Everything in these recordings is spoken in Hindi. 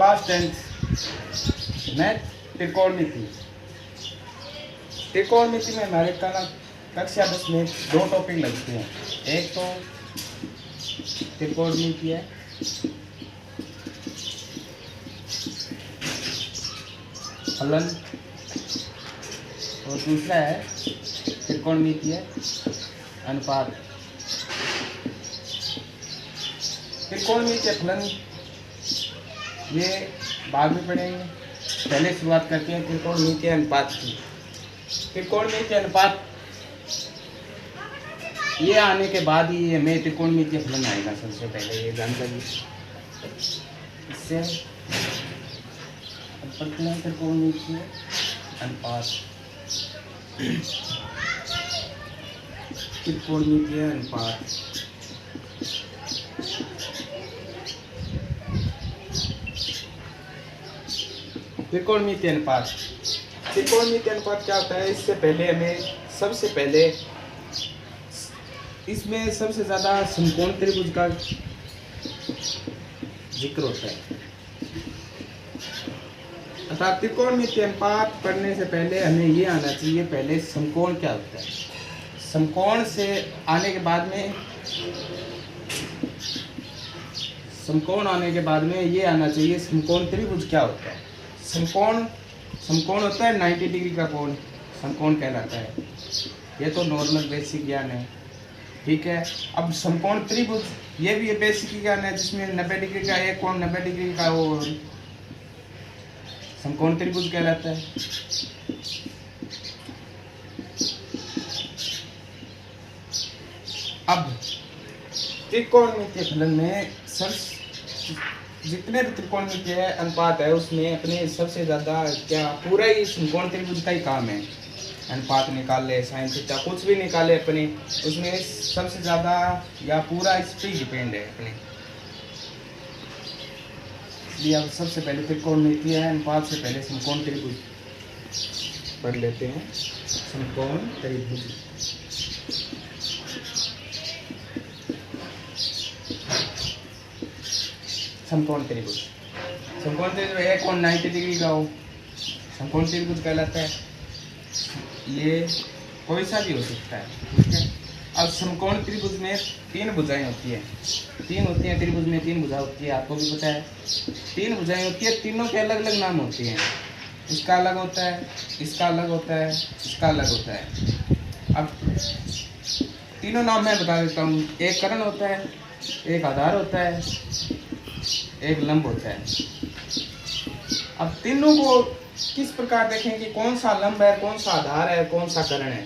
Class 10th math त्रिकोणमिति। त्रिकोणमिति में हमारे कक्षा 10 में 2 टॉपिक लगते हैं। एक तो त्रिकोणमिति है, फलन, और दूसरा है त्रिकोणमिति है, अनुपात। त्रिकोणमिति फलन ये बाद में पढ़ेंगे, पहले शुरुआत करते हैं त्रिकोणमिति अनुपात की। त्रिकोणमिति अनुपात ये आने के बाद ही हमें त्रिकोणमिति फलन आएगा। सबसे पहले ये जानकारी इससे त्रिकोणमिति अनुपात, त्रिकोणमिति अनुपात। त्रिकोणमिति अनुपात, त्रिकोणमिति अनुपात क्या होता है? इससे पहले हमें सबसे पहले इसमें सबसे ज़्यादा समकोण त्रिभुज का जिक्र होता है। अर्थात त्रिकोणमिति अनुपात पढ़ने से पहले हमें ये आना चाहिए पहले समकोण क्या होता है। समकोण से आने के बाद में ये आना चाहिए समकोण त्रिभुज क्या होता है। समकोण होता है 90 डिग्री का कोण, समकोण कहलाता है। ये तो नॉर्मल बेसिक ज्ञान है, ठीक है। अब समकोण त्रिभुज ये भी बेसिक ज्ञान है, जिसमें 90 डिग्री का एक कोण 90 डिग्री का वो समकोण त्रिभुज कहलाता है। अब त्रिकोणमिति फलन में जितने भी त्रिकोणमिति है अनुपात है, उसमें अपने सबसे ज़्यादा क्या पूरा ही समकोण त्रिभुज का ही काम है। अनुपात निकाल ले, साइन थीटा कुछ भी निकाले अपने, उसमें सबसे ज़्यादा या पूरा इस पर डिपेंड है अपने। इसलिए अब सबसे पहले त्रिकोणमिति है अनुपात से पहले समकोण त्रिभुज पढ़ लेते हैं। समकोण त्रिभुज, समकोण त्रिभुज, समकोण त्रिभुज एक कोण 90 डिग्री का हो, समकोण त्रिभुज कहलाता है। ये कोई सा भी हो सकता है, ठीक है। अब समकोण त्रिभुज में 3 भुजाएं होती हैं, 3 होती हैं त्रिभुज में, 3 भुजा होती है, आपको भी पता है। 3 भुजाएं होती है, तीनों के अलग अलग नाम होते हैं। इसका अलग होता है, इसका अलग होता है, इसका अलग होता है। अब तीनों नाम मैं बता देता हूँ। एक कर्ण होता है, एक आधार होता है, एक लंब होता है। अब तीनों को किस प्रकार देखें कि कौन सा लंब है, कौन सा आधार है, कौन सा कर्ण है,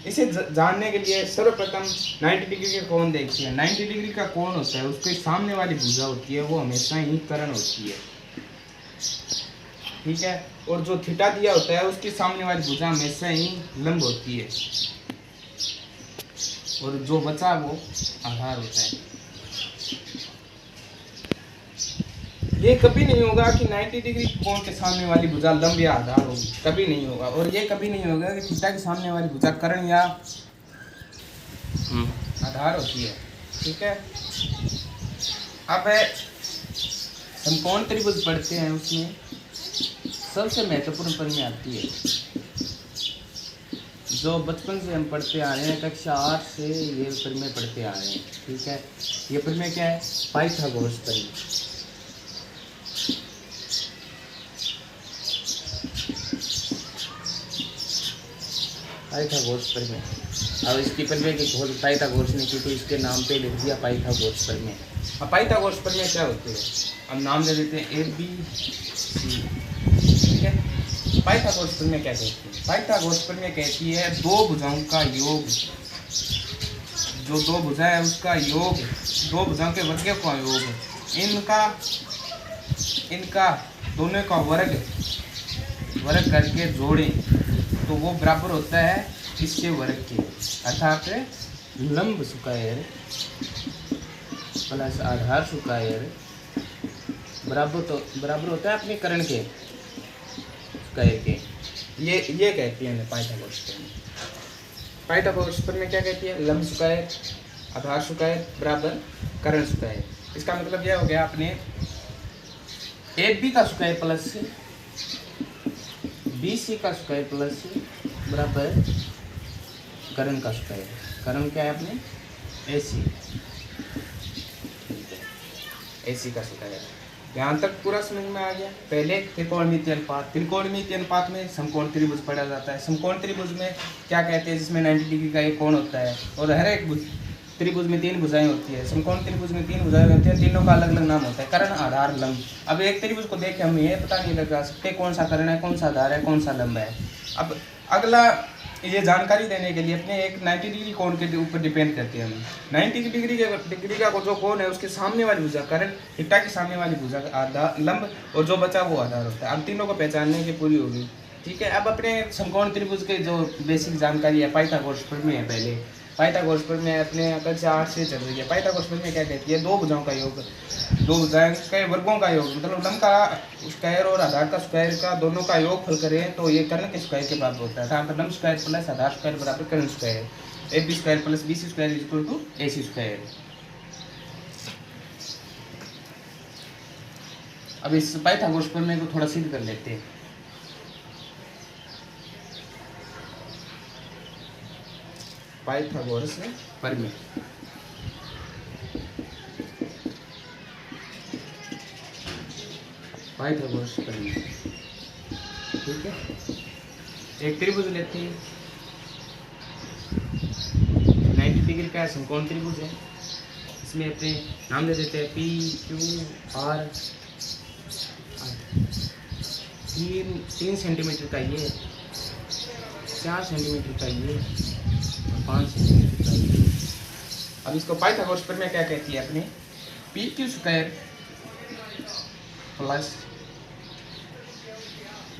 इसे जानने के लिए सर्वप्रथम 90 डिग्री का कोण देखते हैं। 90 डिग्री का कोण होता है, उसके सामने वाली भुजा होती है वो हमेशा ही कर्ण होती है, ठीक है। और जो थीटा दिया होता है उसके सामने वाली भुजा हमेशा ही लंब होती है, और जो बचा वो आधार होता है। ये कभी नहीं होगा कि 90 डिग्री कोण के सामने वाली भुजा लंब या आधार होगी, कभी नहीं होगा। और ये कभी नहीं होगा कि थीटा के सामने वाली भुजा कर्ण या आधार होती है, ठीक है। अब समकोण त्रिभुज पढ़ते हैं, उसमें सबसे महत्वपूर्ण प्रमेय आती है जो बचपन से हम पढ़ते आ रहे हैं, कक्षा 8 से ये प्रमेय पढ़ते आ रहे हैं, ठीक है। ये प्रमेय क्या है? पाइथागोरस प्रमेय। पाइथागोरस प्रमेय। अब इसकी प्रमेय की खोज पाइथागोरस ने की तो इसके नाम पे लिख दिया पाइथागोरस प्रमेय। अब पाइथागोरस प्रमेय क्या होती है? अब नाम दे देते हैं ABC, ठीक है। पाइथागोरस प्रमेय क्या कहती है? पाइथागोरस प्रमेय कहती है दो भुजाओं का योग, जो दो भुजा है उसका योग, दो भुजाओं के वर्ग का योग, इनका दोनों का वर्ग करके जोड़ें तो वो बराबर होता है इसके वर्ग के। अर्थात लंब स्क्वायर प्लस आधार स्क्वायर बराबर होता है अपने कर्ण के स्क्वायर के। ये कहती है पाइथागोरस प्रमेय। पाइथागोरस प्रमेय क्या कहती है? लंब स्क्वायर आधार स्क्वायर बराबर कर्ण स्क्वायर। इसका मतलब यह हो गया अपने ए बी का स्क्वायर प्लस बी सी का स्क्वायर प्लस बराबर करण का स्क्वायर। करण क्या है अपने ए सी का स्क्वायर। यहाँ तक पूरा समझ में आ गया। पहले त्रिकोणमितीय अनुपात, त्रिकोणमितीय अनुपात में समकोण त्रिभुज पढ़ा जाता है। समकोण त्रिभुज में क्या कहते हैं, जिसमें 90 डिग्री का एक कोण होता है और हर एक त्रिभुज में 3 भुजाएं होती है। समकोण त्रिभुज में 3 भुजाएं होती हैं, तीनों का अलग अलग नाम होता है, कर्ण आधार लंब। अब एक त्रिभुज को देख के हम ये पता नहीं लगा सकते कौन सा कर्ण है, कौन सा आधार है, कौन सा लंब है। अब अगला ये जानकारी देने के लिए अपने एक 90 डिग्री कोण के ऊपर डिपेंड करते हैं हम। 90 डिग्री का जो कोण है उसके सामने वाली भुजा कर्ण, थीटा के सामने वाली भुजा आधार लंब, और जो बचा वो आधार होता है। अब तीनों को पहचानने की पूरी होगी, ठीक है। अब अपने समकोण त्रिभुज के जो बेसिक जानकारी है पाइथागोरस प्रमेय है। पहले पाइथागोरस प्रमेय अपने कक्षा 8 से चल रही है। पाइथागोरस प्रमेय क्या कहती है, दो भुजाओं का योग, दो भुजाएं के वर्गों का योग, मतलब लंब का स्क्वायर और आधार का स्क्वायर का दोनों का योग फल करें तो ये कर्ण के स्क्वायर के बराबर होता है। तो लंब स्क्वायर प्लस आधार स्क्वायर बराबर कर्ण square. A b square plus b c square equal to a c square. अब इस पाइथागोरस प्रमेय को थोड़ा सिद्ध कर लेते हैं। पाइथागोरस प्रमेय, पाइथागोरस प्रमेय, ठीक है। एक त्रिभुज लेते हैं, 90 डिग्री का समकोण त्रिभुज है। इसमें अपने नाम दे देते हैं पी क्यू आर। 3 सेंटीमीटर का ये, 4 सेंटीमीटर का ये, 5 सेंटीमीटर का ये। अब इसको पाइथागोरस प्रमेय क्या कहती है अपने, P Q square plus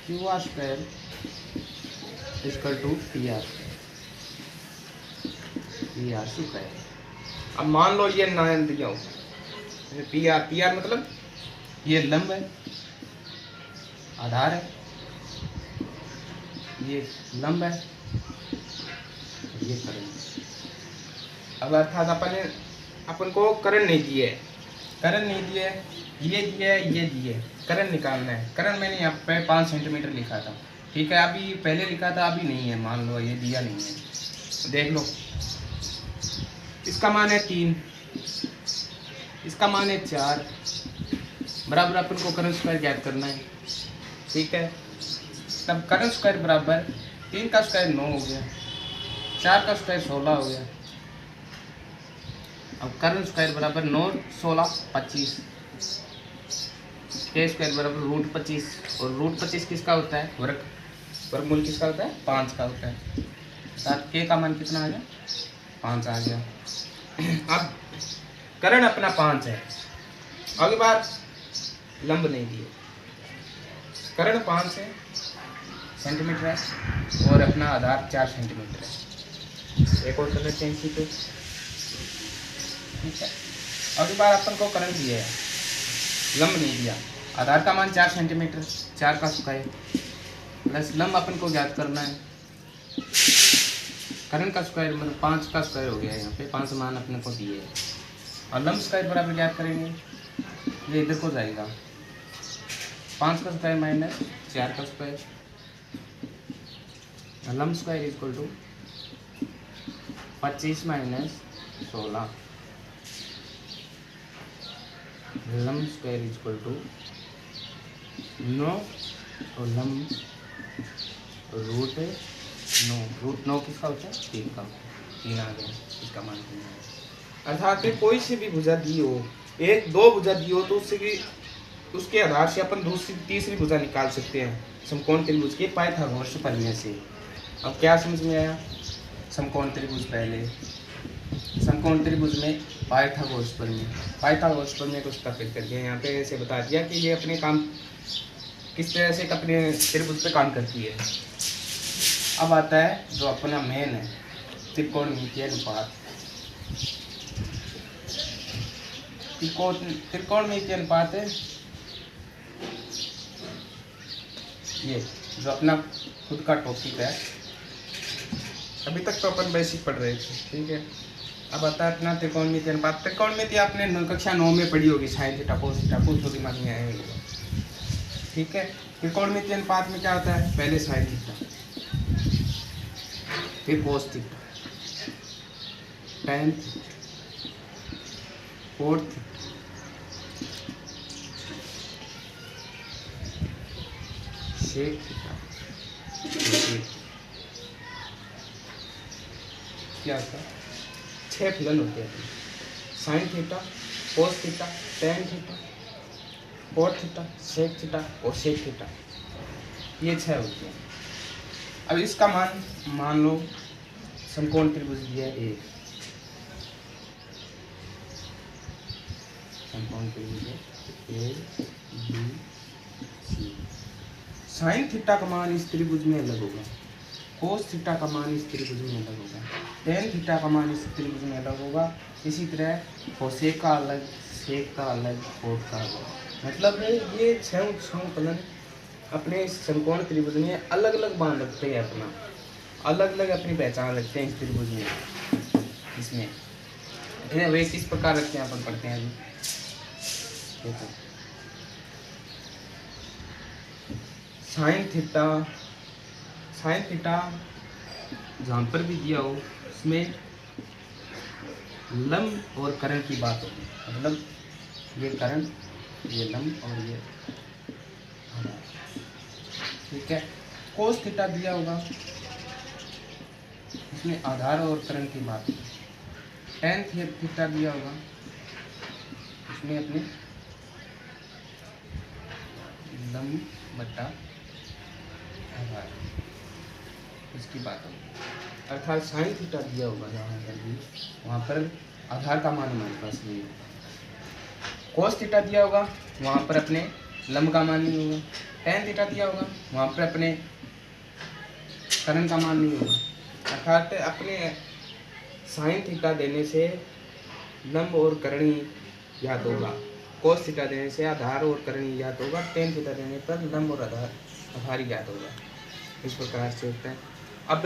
Q R square equal to P R square. अब मान लो ये नाम दिया हो पी आर मतलब ये लंब है, आधार है, ये लंब है, ये कर्ण। अब अर्थात अपन को कर्ण नहीं दिए, ये दिए, कर्ण निकालना है। कर्ण मैंने यहाँ पे 5 सेंटीमीटर लिखा था, ठीक है। अभी पहले लिखा था, अभी नहीं है, मान लो ये दिया नहीं है। देख लो, इसका मान है 3, इसका मान है 4, बराबर अपन को कर्ण स्क्वायर ज्ञात करना है, ठीक है। तब कर्ण स्क्वायर बराबर 3 का स्क्वायर 9 हो गया, 4 का स्क्वायर 16 हो गया। अब कर्ण स्क्वायर बराबर 9 16 25, के स्क्वायर बराबर रूट 25, और रूट 25 किसका होता है, वर्गमूल किसका होता है, 5 का होता है। साथ के का मान कितना आ गया, 5 आ गया। अब कर्ण अपना 5 है, अगली बार लंब नहीं दिए, कर्ण 5 है सेंटीमीटर है और अपना आधार 4 सेंटीमीटर है। एक और कर लेते हैं इसी पे, ठीक है। अगली बार अपन को कर्ण दिया है, लंब नहीं दिया, आधार का मान 4 सेंटीमीटर, 4 का स्क्वायर प्लस लंब अपन को ज्ञात करना है, कर्ण का स्क्वायर मतलब 5 का स्क्वायर हो गया। यहाँ पे 5 मान अपने को दिए है, और लंब स्क्वायर बराबर ज्ञात करेंगे, ये इधर को जाएगा, 5 का स्क्वायर माइनस 4 का स्क्वायर, लंब स्क्वायर इक्वल टू 25 माइनस 16, लंब स्क्वायर इक्वल टू 9 और लंब रूट 9, रूट 9 किसका होता है, 3 का, 3 आ गया, इसका मान 3 है। अर्थात कोई से भी भुजा दी हो, 1-2 भुजा दी हो, तो उसके आधार से अपन दूसरी तीसरी भुजा निकाल सकते हैं समकोण त्रिभुज के पाइथागोरस प्रमेय से। अब क्या समझ में आया, समकोण त्रिभुज, पहले समकोण त्रिभुज में पाइथागोरस प्रमेय को स्थापित करके यहाँ पे ऐसे बता दिया कि ये अपने काम किस तरह से अपने त्रिभुज पे काम करती है। अब आता है जो अपना मेन है, त्रिकोणमितीय अनुपात। त्रिकोणमितीय अनुपात है ये जो अपना खुद का टॉपिक है, अभी तक तो अपन बेसिक पढ़ रहे थे, ठीक है। अब आता है अपना त्रिकोणमितीय अनुपात। त्रिकोणमितीय आपने कक्षा 9 में पढ़ी होगी शायद, टापो तो दिमाग में आएगी। ठीक है। त्रिकोणमितीय अनुपात में क्या होता है, पहले साइन थीटा, फिर cos theta, tan theta, cot theta, sec theta, क्या होता है, 6 फलन होते हैं। Sine theta, cos theta, tan theta, cot theta, sec theta और सेक थीटा, ये 6 होते हैं। अब इसका मान लो समकोण त्रिभुज दिया है ए, समकोण त्रिभुज A B C. Sine theta का मान इस त्रिभुज में अलग होगा, कोस थीटा का मान इस त्रिभुज में अलग होगा, टेन थीटा का मान इस त्रिभुज में अलग होगा। इसी तरह कोसेक का अलग, सेक का अलग, कोट का अलग। मतलब ये 6 फलन अपने समकोण त्रिभुज में अलग अलग मान रखते हैं, अपना अलग अलग अपनी पहचान रखते हैं इस त्रिभुज में। इसमें वे किस प्रकार रखते हैं अपन पढ़ते हैं अभी। देखो साइन थीटा जहाँ पर भी दिया हो उसमें लंब और करण की बात होगी, मतलब ये करण, ये लंब और ये आधार, ठीक है। कोस थीटा दिया होगा इसमें आधार और करण की बात होगी। टेन थीटा दिया होगा इसमें अपने लंब बटा आधार, इसकी बात होगी। अर्थात साइन थीटा दिया होगा जहाँ पर भी, वहाँ पर आधार का मान हमारे पास नहीं होगा। कोस थीटा दिया होगा वहाँ पर अपने लंब का मान नहीं होगा। टेन थीटा दिया होगा वहाँ पर अपने करण का मान नहीं होगा। अर्थात अपने साइन थीटा देने से लंब और करण याद होगा, कोस थीटा देने से आधार और करण याद होगा, टेन थीटा देने पर लंब और आधार याद होगा। इस प्रकार से होता है। अब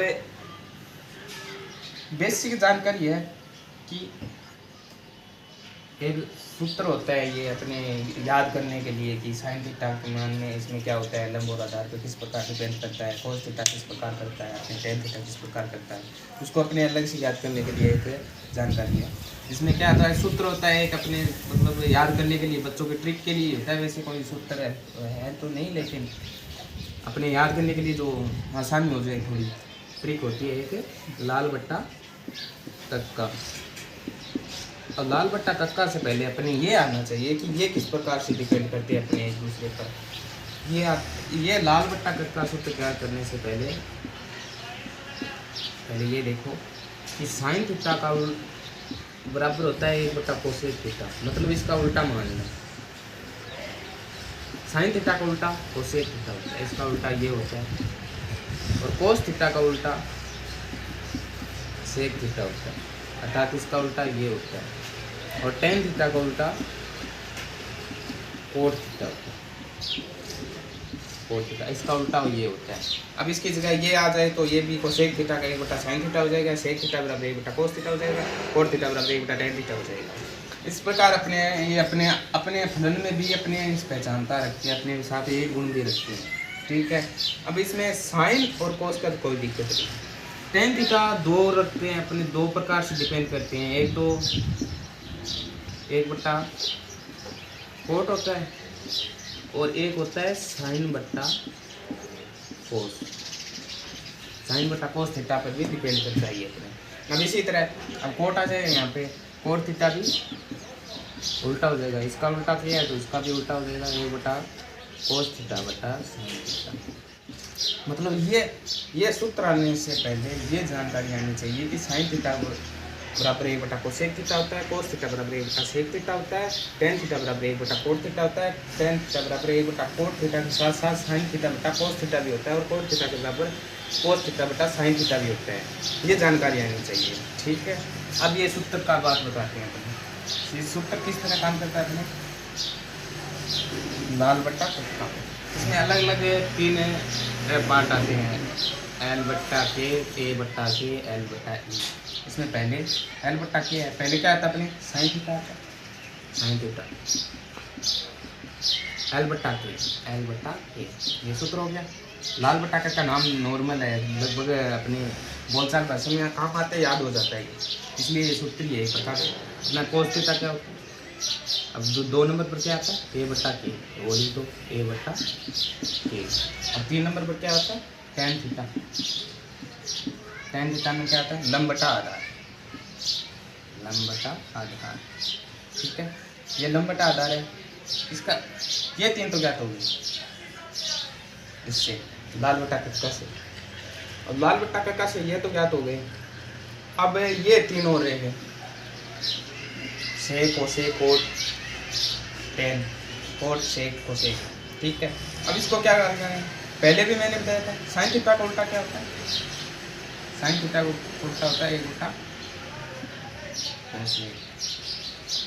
बेसिक जानकारी है कि एक सूत्र होता है ये अपने याद करने के लिए कि साइन थीटा के मान में इसमें क्या होता है, लंब और आधार पे किस प्रकार डिपेंड करता है, कोस थीटा किस प्रकार करता है, अपने टेन थीटा किस प्रकार करता है, उसको अपने अलग से याद करने के लिए एक जानकारी है। इसमें क्या होता है, सूत्र होता है एक अपने मतलब याद करने के लिए, बच्चों के ट्रिक के लिए होता है। वैसे कोई सूत्र है तो नहीं, लेकिन अपने याद करने के लिए जो आसानी हो जाए थोड़ी ट्रिक होती है एक लाल बट्टा तक्का। और लाल बट्टा तक्का से पहले अपने ये आना चाहिए कि ये किस प्रकार से डिपेंड करते हैं अपने एक दूसरे पर। ये लाल बट्टा तक्का सूत्र ज्ञात करने से पहले ये देखो कि साइन थीटा का बराबर होता है 1 बटा कोसेक थीटा, मतलब इसका उल्टा मान लें। साइन थीटा का उल्टा कोसेक थीटा होता है, इसका उल्टा ये होता है। और कोस थीटा का उल्टा सेक थीटा होता है, अर्थात इसका उल्टा ये होता है। और टेन थीटा का उल्टा कोट थीटा होता है, कोट थीटा, इसका उल्टा ये होता है। अब इसकी जगह ये आ जाए तो ये भी कोसेक थीटा का 1 बटा साइन थीटा हो जाएगा, सेक थीटा बराबर 1 बटा कोस थीटा हो जाएगा, कोट थीटा बराबर 1 बटा टेन थीटा हो जाएगा। इस प्रकार अपने फलन में भी अपने पहचानता रखते हैं, अपने साथ एक गुण भी रखते हैं, ठीक है। अब इसमें साइन और कोस का कोई दिक्कत नहीं। टेन थीटा 2 रखते हैं, अपने 2 प्रकार से डिपेंड करते हैं। एक तो 1 बटा कोट होता है और एक होता है साइन बट्टा कोस। साइन बट्टा कोस थीटा पर भी डिपेंड करता है ये अपने। अब इसी तरह अब कोट आ जाएगा, यहाँ पे कोट थीटा भी उल्टा हो जाएगा, इसका उल्टा किया है तो इसका भी उल्टा हो जाएगा, 1 बटा कोस थीटा बटा साइन थीटा। मतलब ये सूत्र आने से पहले ये जानकारी आनी चाहिए कि साइन थीटा बराबर 1 बटा कोसेक थीटा होता है, कोस थीटा बराबर 1 बटा सेक थीटा होता है, टेन थीटा बराबर 1 बटा कोट थीटा होता है, टेन थीटा बराबर 1 बटा कोट थीटा के साथ साथ साइन थीटा बटा कोस थीटा भी होता है, और कोट थीटा के बराबर कोस थीटा बटा साइन थीटा भी होता है। ये जानकारी आनी चाहिए, ठीक है। अब ये सूत्र का बात बताते हैं अपने। ये सूत्र किस तरह काम करता है अपने, लाल बट्टा तक्का। इसमें अलग अलग 3 पार्ट आते हैं, एल बट्टा के, ए बट्टा के, एल बट्टा ई। इसमें पहले एल बट्टा के है, पहले क्या आता है अपने साइन थीटा आता है, साइन थीटा एल बटा के, एल बटा के, ये सूत्र हो गया। लाल बटा का नाम नॉर्मल है, लगभग अपने बोलचाल भाषा में काम आते याद हो जाता है, इसलिए ये सूत्र ही है बता दो। अपना कोस थीटा क्या होता है, अब 2 नंबर पर क्या आता है, ए बटा के, वो लिख दो ए बटा के। अब 3 नंबर पर क्या होता है, टेन थीटा, टेन थीटा में क्या आता है, लंब बटा आधार, लंब बटा आधार, ठीक है। ये लंब बटा आधार है, इसका ये 3 तो ज्ञात हो गई इससे, लाल बटा कक्का से, और लाल बटा कक्का से ये तो ज्ञात हो गए। अब ये 3 और रह गए, sec cosec cot tan, cot sec cosec, ठीक है। अब इसको क्या करना है, पहले भी मैंने बताया था, साइन थीटा का उल्टा क्या होता है, साइन थीटा का उल्टा होता है एक उल्टा कोसेक,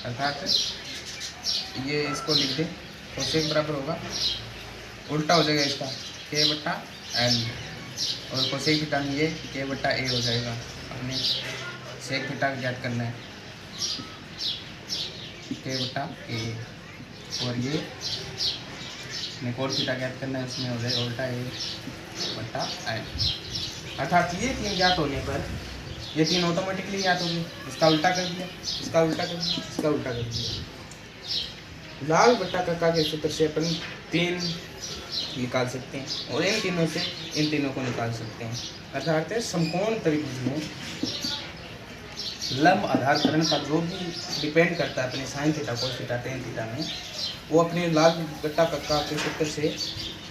अर्थात ये इसको लिख दे, कोसेक बराबर होगा, उल्टा हो जाएगा इसका के बटा एल, और कोसेक थीटा में ये के बटा ए हो जाएगा। अपने सेक थीटा ज्ञात करना है, के बटा ए, और ये कोट थीटा ज्ञात करना है, उसमें हो जाएगा उल्टा ए बटा एल। अर्थात ये 3 ज्ञात होने पर ये 3 ऑटोमेटिकली ज्ञात हो गए, इसका उल्टा कर दिया, इसका उल्टा कर दिया, इसका उल्टा कर दिया। लाल बटा कक्का के सूत्र से अपन 3 निकाल सकते हैं, और इन तीनों से इन तीनों को निकाल सकते हैं। अर्थात समकोण त्रिभुज में लंब आधारकरण का जो भी डिपेंड करता है अपने sign theta cos theta tan theta में, वो अपने लाल बटा कक्का के सूत्र से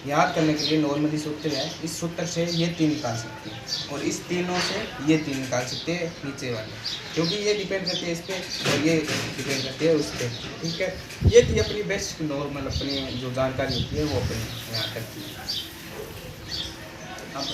याद करने के लिए नॉर्मली सूत्र है, इस सूत्र से ये 3 निकाल सकते हैं, और इस तीनों से ये 3 निकाल सकते हैं नीचे वाले, क्योंकि ये डिपेंड करते हैं इस पर और ये डिपेंड करते हैं उस पर, ठीक है। ये थी अपनी बेस्ट नॉर्मल अपनी जो जानकारी होती है वो अपनी यहाँ तक की। अब